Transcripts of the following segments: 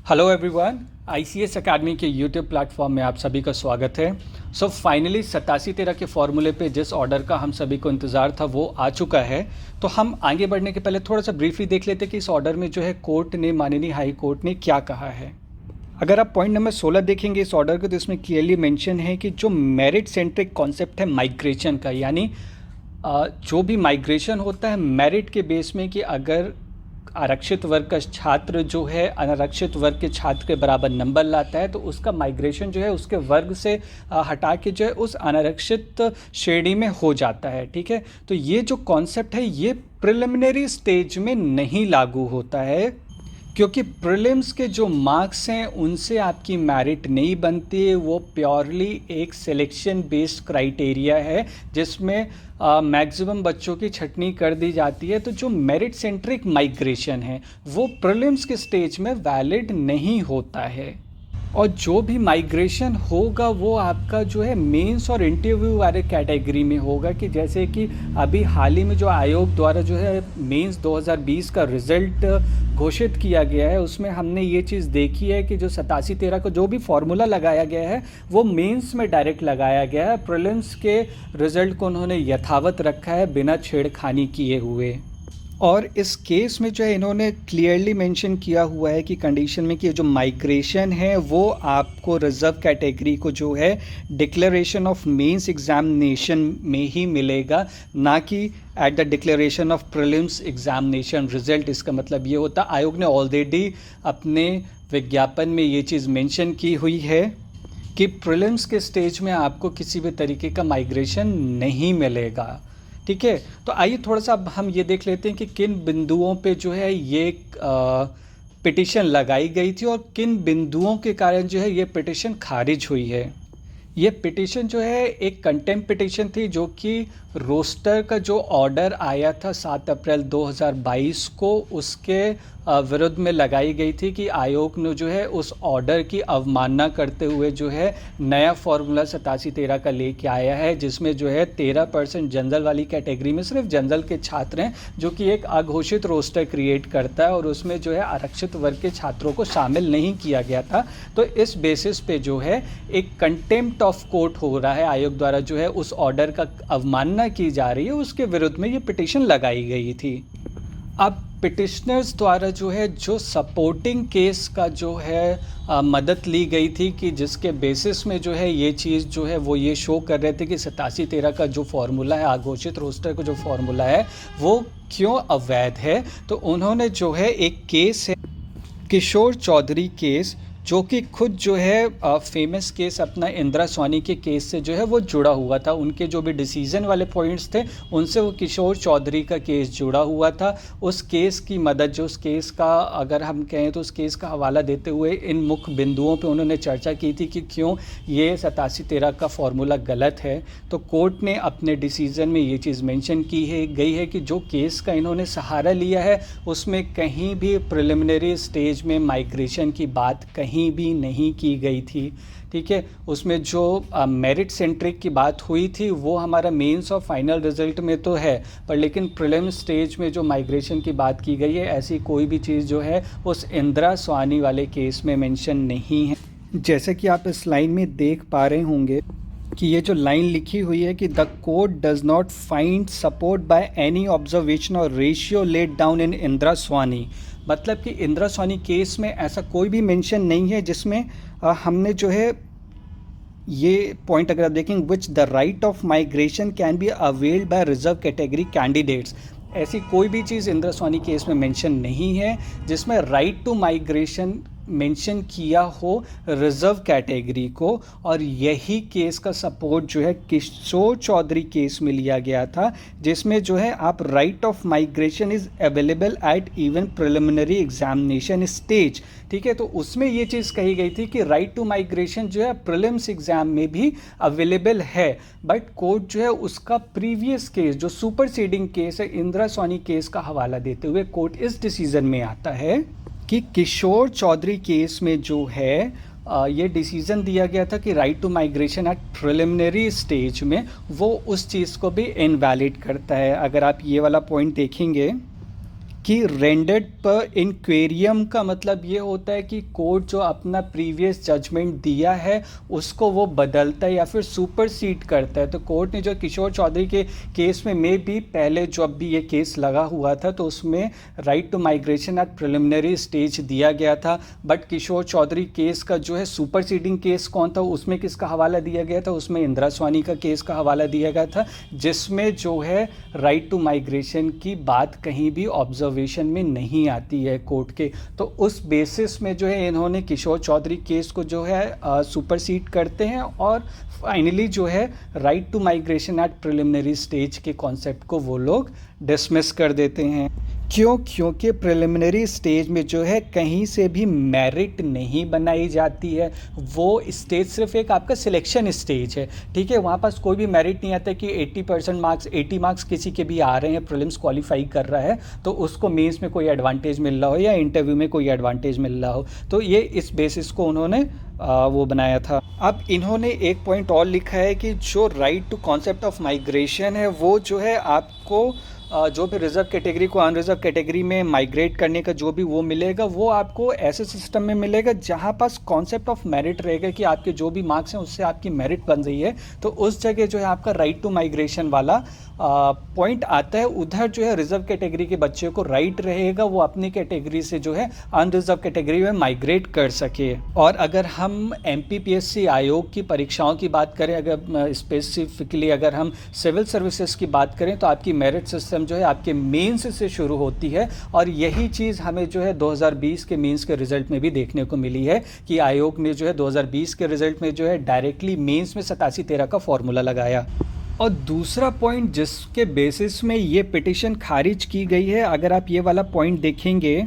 Hello everyone, ICS academy के YouTube platform में आप सभी का स्वागत है। फाइनली 87-13 के फॉर्मूले पे जिस ऑर्डर का हम सभी को इंतज़ार था वो आ चुका है। तो हम आगे बढ़ने के पहले थोड़ा सा ब्रीफली देख लेते हैं कि इस ऑर्डर में जो है कोर्ट ने, माननीय हाई कोर्ट ने क्या कहा है। अगर आप पॉइंट नंबर 16 देखेंगे इस ऑर्डर को, तो इसमें क्लियरली मेंशन है कि जो मेरिट सेंट्रिक कॉन्सेप्ट है माइग्रेशन का, यानी जो भी माइग्रेशन होता है मेरिट के बेस में, कि अगर आरक्षित वर्ग का छात्र जो है अनारक्षित वर्ग के छात्र के बराबर नंबर लाता है तो उसका माइग्रेशन जो है उसके वर्ग से हटा के जो है उस अनारक्षित श्रेणी में हो जाता है। ठीक है, तो ये जो कॉन्सेप्ट है ये प्रिलिमिनरी स्टेज में नहीं लागू होता है, क्योंकि प्रीलिम्स के जो मार्क्स हैं उनसे आपकी मेरिट नहीं बनती है। वो प्योरली एक सिलेक्शन बेस्ड क्राइटेरिया है जिसमें मैक्सिमम बच्चों की छटनी कर दी जाती है। तो जो मेरिट सेंट्रिक माइग्रेशन है वो प्रीलिम्स के स्टेज में वैलिड नहीं होता है, और जो भी माइग्रेशन होगा वो आपका जो है मेंस और इंटरव्यू वाले कैटेगरी में होगा। कि जैसे कि अभी हाल ही में जो आयोग द्वारा जो है मेंस 2020 का रिज़ल्ट घोषित किया गया है, उसमें हमने ये चीज़ देखी है कि जो 87-13 का जो भी फॉर्मूला लगाया गया है वो मेंस में डायरेक्ट लगाया गया है। प्रीलिम्स के रिज़ल्ट को उन्होंने यथावत रखा है बिना छेड़खानी किए हुए। और इस केस में जो है इन्होंने क्लियरली मेंशन किया हुआ है कि कंडीशन में कि जो माइग्रेशन है वो आपको रिजर्व कैटेगरी को जो है डिक्लेरेशन ऑफ मेंस एग्जामिनेशन में ही मिलेगा, ना कि at the declaration of prelims examination result. इसका मतलब ये होता, आयोग ने ऑलरेडी अपने विज्ञापन में ये चीज़ मेंशन की हुई है कि प्रीलिम्स के स्टेज में आपको किसी भी तरीके का माइग्रेशन नहीं मिलेगा। ठीक है, तो आइए थोड़ा सा अब हम ये देख लेते हैं कि किन बिंदुओं पे जो है ये पिटिशन लगाई गई थी और किन बिंदुओं के कारण जो है ये पिटिशन खारिज हुई है। ये पिटिशन जो है एक कंटेम्प्ट पिटिशन थी, जो कि रोस्टर का जो ऑर्डर आया था 7 अप्रैल 2022 को, उसके विरुद्ध में लगाई गई थी कि आयोग ने जो है उस ऑर्डर की अवमानना करते हुए जो है नया फॉर्मूला 87-13 का लेके आया है, जिसमें जो है 13% जनरल वाली कैटेगरी में सिर्फ जनरल के छात्र हैं, जो कि एक अघोषित रोस्टर क्रिएट करता है, और उसमें जो है आरक्षित वर्ग के छात्रों को शामिल नहीं किया गया था। तो इस बेसिस पे जो है एक कंटेम्प्ट ऑफ कोर्ट हो रहा है, आयोग द्वारा जो है उस ऑर्डर का अवमानना की जा रही है, उसके विरुद्ध में ये पिटिशन लगाई गई थी। अब पिटिशनर्स द्वारा जो है जो सपोर्टिंग केस का जो है मदद ली गई थी, कि जिसके बेसिस में जो है ये चीज़ जो है वो ये शो कर रहे थे कि 87-13 का जो फॉर्मूला है, आघोषित रोस्टर का जो फॉर्मूला है वो क्यों अवैध है। तो उन्होंने जो है एक केस है किशोर चौधरी केस, जो कि खुद जो है फेमस केस अपना इंदिरा सोनी के केस से जो है वो जुड़ा हुआ था। उनके जो भी डिसीजन वाले पॉइंट्स थे उनसे वो किशोर चौधरी का केस जुड़ा हुआ था। उस केस की मदद, जो उस केस का अगर हम कहें तो उस केस का हवाला देते हुए इन मुख्य बिंदुओं पे उन्होंने चर्चा की थी कि क्यों ये 87-13 का फॉर्मूला गलत है। तो कोर्ट ने अपने डिसीज़न में ये चीज़ मेंशन की है गई है कि जो केस का इन्होंने सहारा लिया है उसमें कहीं भी प्रिलिमिनरी स्टेज में माइग्रेशन की बात कहीं भी नहीं की गई थी। ठीक है, उसमें जो मेरिट सेंट्रिक की बात हुई थी वो हमारा मेंस और फाइनल रिजल्ट में तो है, पर लेकिन प्रीलिम स्टेज में जो माइग्रेशन की बात की गई है ऐसी कोई भी चीज़ जो है उस इंदिरा सोनी वाले केस में मेंशन नहीं है। जैसे कि आप इस लाइन में देख पा रहे होंगे कि ये जो लाइन लिखी हुई है कि the court does not find support by any observation or ratio laid down in Indira Sawhney. मतलब कि इंदिरा सोनी केस में ऐसा कोई भी मेंशन नहीं है जिसमें हमने जो है ये पॉइंट अगर आप देखेंगे, which the right of migration can be availed bye reserve category candidates. ऐसी कोई भी चीज़ इंदिरा सोनी केस में मेंशन नहीं है जिसमें राइट टू माइग्रेशन मेंशन किया हो रिजर्व कैटेगरी को। और यही केस का सपोर्ट जो है किशोर चौधरी केस में लिया गया था, जिसमें जो है आप right of migration is available at even preliminary examination stage. ठीक है, तो उसमें ये चीज़ कही गई थी कि राइट टू माइग्रेशन जो है प्रीलिम्स एग्जाम में भी अवेलेबल है, बट कोर्ट जो है उसका प्रीवियस केस जो सुपरसीडिंग केस है इंदिरा सोनी केस का हवाला देते हुए कोर्ट इस डिसीजन में आता है कि किशोर चौधरी केस में जो है ये डिसीज़न दिया गया था कि right to migration at preliminary stage में वो उस चीज़ को भी इनवैलिड करता है। अगर आप ये वाला पॉइंट देखेंगे कि रेंडर्ड पर इंक्वेरियम का मतलब ये होता है कि कोर्ट जो अपना प्रीवियस जजमेंट दिया है उसको वो बदलता है या फिर सुपरसीड करता है। तो कोर्ट ने जो किशोर चौधरी के केस में भी पहले जब भी ये केस लगा हुआ था तो उसमें right to migration at preliminary stage दिया गया था, बट किशोर चौधरी केस का जो है सुपरसीडिंग केस कौन था, उसमें किसका हवाला दिया गया था, उसमें इंदिरा स्वानी का केस का हवाला दिया गया था, जिसमें जो है राइट टू माइग्रेशन की बात कहीं भी ऑब्जर्वेशन में नहीं आती है कोर्ट के। तो उस बेसिस में जो है इन्होंने किशोर चौधरी केस को जो है सुपरसीड करते हैं और फाइनली जो है right to migration at preliminary stage के कॉन्सेप्ट को वो लोग डिसमिस कर देते हैं। क्योंकि प्रिलिमिनरी स्टेज में जो है कहीं से भी मेरिट नहीं बनाई जाती है, वो स्टेज सिर्फ एक आपका सिलेक्शन स्टेज है, ठीक है। वहाँ पास कोई भी मेरिट नहीं आता कि 80% मार्क्स 80 मार्क्स किसी के भी आ रहे हैं, प्रीलिम्स क्वालिफाई कर रहा है तो उसको मेंस में कोई एडवांटेज मिल रहा हो या इंटरव्यू में कोई एडवांटेज मिल रहा हो। तो ये इस बेसिस को उन्होंने वो बनाया था। अब इन्होंने एक पॉइंट और लिखा है कि जो right to concept of migration है वो जो है आपको जो भी रिजर्व कैटेगरी को अनरिजर्व कैटेगरी में माइग्रेट करने का जो भी वो मिलेगा वो आपको ऐसे सिस्टम में मिलेगा जहाँ पास कॉन्सेप्ट ऑफ मेरिट रहेगा कि आपके जो भी मार्क्स हैं उससे आपकी मेरिट बन रही है, तो उस जगह जो है आपका राइट टू माइग्रेशन वाला पॉइंट आता है। उधर जो है रिजर्व कैटेगरी के बच्चे को राइट रहेगा वो अपनी कैटेगरी से जो है अनरिजर्व कैटेगरी में माइग्रेट कर सके। और अगर हम एमपीपीएससी आयोग की परीक्षाओं की बात करें, अगर स्पेसिफिकली अगर हम सिविल सर्विसेज की बात करें तो आपकी मेरिट सिस्टम जो है आपके मेंस से शुरू होती है और यही चीज़ हमें जो है 2020 के मेंस के रिजल्ट में भी देखने को मिली है कि आयोग ने जो है 2020 के रिजल्ट में जो है डायरेक्टली मेंस में 87-13 का फॉर्मूला लगाया। और दूसरा पॉइंट जिसके बेसिस में ये पिटिशन खारिज की गई है, अगर आप ये वाला पॉइंट देखेंगे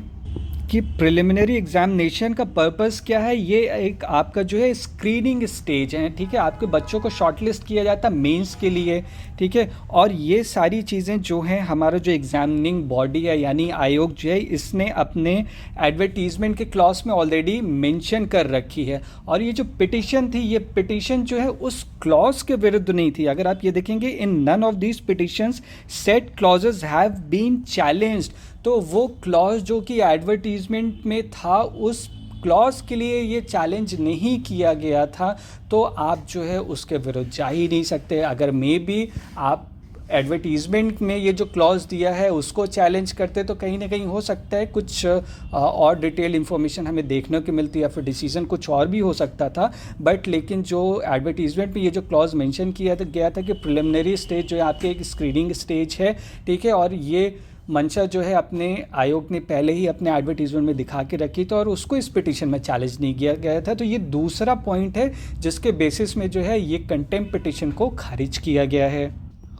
कि प्रिलिमिनरी एग्जामिनेशन का पर्पस क्या है, ये एक आपका जो है स्क्रीनिंग स्टेज है, ठीक है। आपके बच्चों को शॉर्टलिस्ट किया जाता है मेंस के लिए, ठीक है। और ये सारी चीज़ें जो हैं हमारा जो एग्जामिनिंग बॉडी है यानी आयोग जो है इसने अपने एडवर्टीजमेंट के क्लॉज में ऑलरेडी मेंशन कर रखी है। और ये जो पिटिशन थी, ये पिटिशन जो है उस क्लॉज के विरुद्ध नहीं थी। अगर आप ये देखेंगे, in none of these petitions set clauses have been challenged, तो वो क्लॉज जो कि एडवर्टीजमेंट में था उस क्लॉज के लिए ये चैलेंज नहीं किया गया था, तो आप जो है उसके विरुद्ध जा ही नहीं सकते। अगर मे बी आप एडवर्टीजमेंट में ये जो क्लॉज दिया है उसको चैलेंज करते तो कहीं ना कहीं हो सकता है कुछ और डिटेल इन्फॉर्मेशन हमें देखने को मिलती है या फिर डिसीजन कुछ और भी हो सकता था। बट लेकिन जो एडवर्टीजमेंट में ये जो क्लॉज मेंशन किया गया था कि प्रिलिमिनरी स्टेज जो है आपके एक स्क्रीनिंग स्टेज है, ठीक है। और ये मंशा जो है अपने आयोग ने पहले ही अपने एडवर्टीजमेंट में दिखा के रखी थी और उसको इस पिटीशन में चैलेंज नहीं किया गया था। तो ये दूसरा पॉइंट है जिसके बेसिस में जो है ये कंटेम्प्ट पिटीशन को खारिज किया गया है।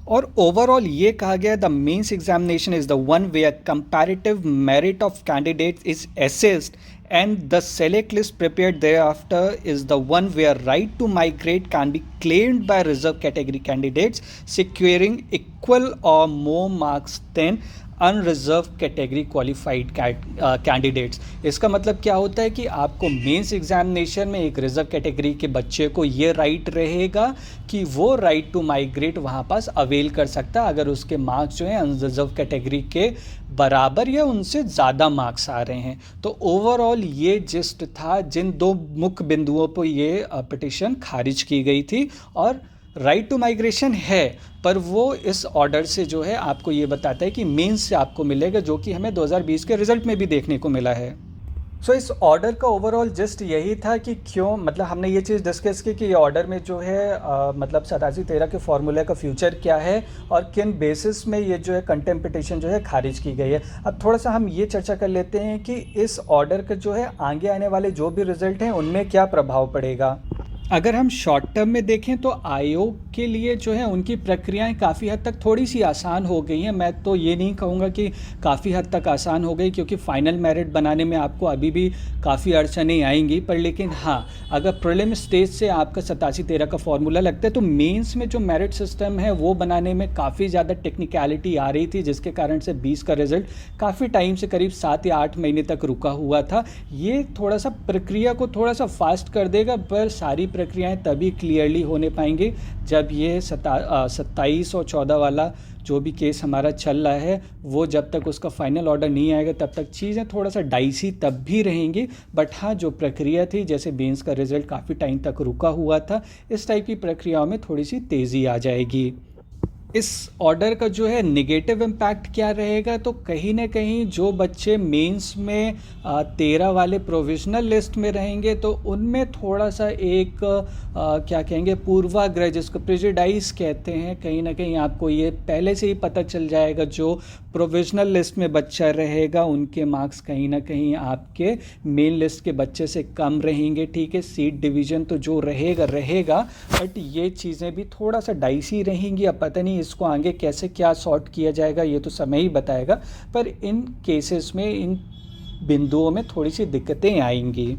और ओवरऑल ये कहा गया the mains examination is the one where comparative merit of candidates is assessed and the select list prepared thereafter is the one where right to migrate can be claimed by reserve category candidates securing equal or more marks than unreserve category qualified candidates. इसका मतलब क्या होता है कि आपको mains examination में एक reserve category के बच्चे को ये राइट रहेगा कि वो राइट टू माइग्रेट वहाँ पास अवेल कर सकता अगर उसके मार्क्स जो है अनरिजर्व कैटेगरी के बराबर या उनसे ज़्यादा मार्क्स आ रहे हैं। तो ओवरऑल ये जिस्ट था जिन दो मुख्य बिंदुओं पर ये पिटिशन खारिज की गई थी। और राइट टू माइग्रेशन है पर वो इस ऑर्डर से जो है आपको ये बताता है कि मेंस से आपको मिलेगा, जो कि हमें 2020 के रिजल्ट में भी देखने को मिला है। सो इस ऑर्डर का ओवरऑल जस्ट यही था कि क्यों, मतलब हमने ये चीज़ डिस्कस की कि ये ऑर्डर में जो है मतलब 87-13 के फॉर्मूले का फ्यूचर क्या है और किन बेसिस में ये जो है कंटेम्प्ट पिटीशन जो है खारिज की गई है। अब थोड़ा सा हम ये चर्चा कर लेते हैं कि इस ऑर्डर का जो है आगे आने वाले जो भी रिजल्ट हैं उनमें क्या प्रभाव पड़ेगा। अगर हम शॉर्ट टर्म में देखें तो आयोग के लिए जो है उनकी प्रक्रियाएं काफ़ी हद तक थोड़ी सी आसान हो गई हैं। मैं तो ये नहीं कहूँगा कि काफ़ी हद तक आसान हो गई, क्योंकि फ़ाइनल मेरिट बनाने में आपको अभी भी काफ़ी अड़चनें आएंगी। पर लेकिन हाँ, अगर प्रीलिम स्टेज से आपका 87-13 का फॉर्मूला लगता है तो मेंस में जो मेरिट सिस्टम है वो बनाने में काफ़ी ज़्यादा टेक्निकलिटी आ रही थी, जिसके कारण से 20 का रिजल्ट काफ़ी टाइम से करीब 7 या 8 महीने तक रुका हुआ था। ये थोड़ा सा प्रक्रिया को थोड़ा सा फास्ट कर देगा, पर सारी प्रक्रियाएं तभी क्लियरली होने पाएंगी जब ये 27 और 14 वाला जो भी केस हमारा चल रहा है वो जब तक उसका फाइनल ऑर्डर नहीं आएगा तब तक चीज़ें थोड़ा सा डाइसी तब भी रहेंगी। बट हाँ, जो प्रक्रिया थी, जैसे बेंस का रिज़ल्ट काफ़ी टाइम तक रुका हुआ था, इस टाइप की प्रक्रियाओं में थोड़ी सी तेज़ी आ जाएगी। इस ऑर्डर का जो है नेगेटिव इम्पैक्ट क्या रहेगा, तो कहीं ना कहीं जो बच्चे मेंस में 13 वाले प्रोविजनल लिस्ट में रहेंगे तो उनमें थोड़ा सा एक क्या कहेंगे, पूर्वाग्रह, जिसको प्रेजुडाइज कहते हैं, कहीं ना कहीं आपको ये पहले से ही पता चल जाएगा जो प्रोविजनल लिस्ट में बच्चा रहेगा उनके मार्क्स कहीं ना कहीं आपके मेन लिस्ट के बच्चे से कम रहेंगे। ठीक है, सीट डिवीज़न तो जो रहेगा रहेगा, बट ये चीज़ें भी थोड़ा सा डाइसी रहेंगी। अब पता नहीं इसको आगे कैसे क्या सॉर्ट किया जाएगा, ये तो समय ही बताएगा, पर इन केसेस में, इन बिंदुओं में थोड़ी सी दिक्कतें आएंगी।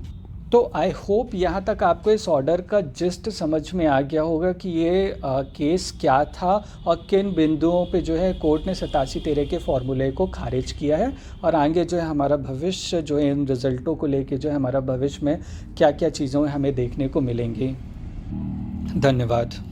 तो आई होप यहाँ तक आपको इस ऑर्डर का जिस्ट समझ में आ गया होगा कि ये केस क्या था और किन बिंदुओं पे जो है कोर्ट ने 87-13 के फॉर्मूले को खारिज किया है, और आगे जो है हमारा भविष्य जो है इन रिज़ल्टों को लेके जो है हमारा भविष्य में क्या क्या चीज़ों हमें देखने को मिलेंगी। धन्यवाद।